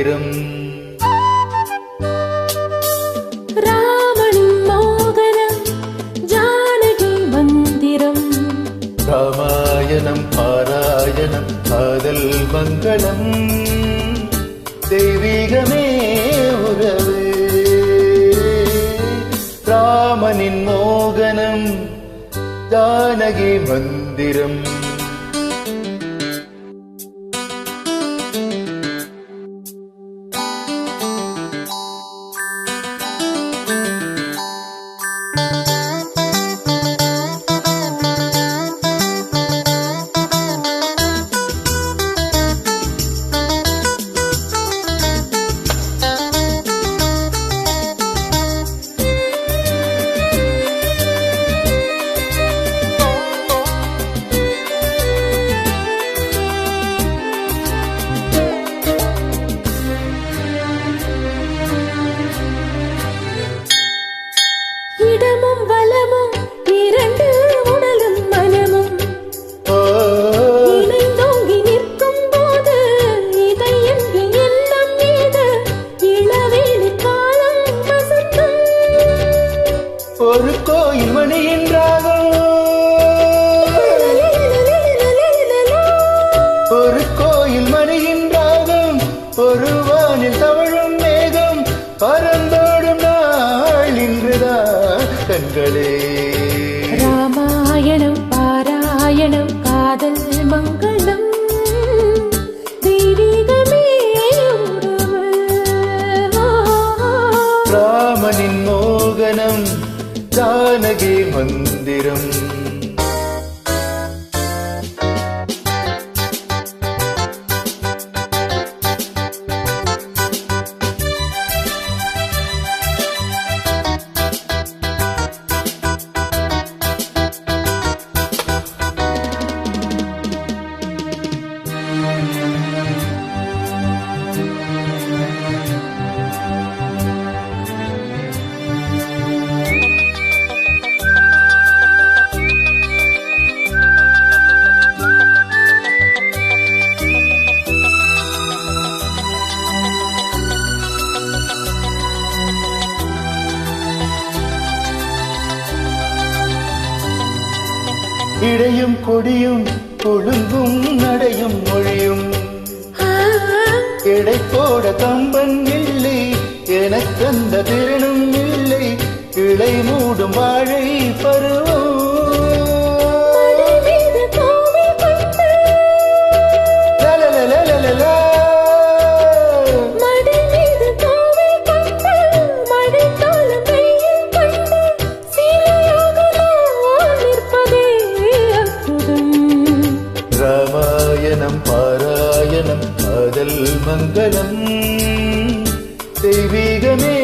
மந்திரம். ராமனின் மோகனம் ஜானகி மந்திரம். ராமாயணம் பாராயணம் காதல் மங்களம். தெய்வீகமே உறவு. ராமனின் மோகனம் ஜானகி மந்திரம். இடமும் வலமும் இரண்டு உடலும் மனமும் இணைந்தோங்கி நிற்கும் போது இதை என்று எண்ணம் மீது இளவேலி காலம் வசந்தம். ஒரு கோயில் மணியின் ராகம், ஒரு கோயில் மணியின் ராகம், ஒரு வானில் தவழும் மேகம், பரந்தோடும் நாள் இன்றுதான் கண்களே. ராமாயணம் பாராயணம் காதல் மங்களம். தெய்வீகமே உறவு. ராமனின் மோகனம் ஜானகி மந்திரம். இடையும் கொடியும் கொழுங்கும் நடையும் மொழியும் எடை போட கம்பன் இல்லை, எனக்கந்த திறனும் இல்லை. கிளை மூடும் வாழை பருவம். ராமாயணம் பாராயணம் காதல் மங்களம். தெய்வீகமே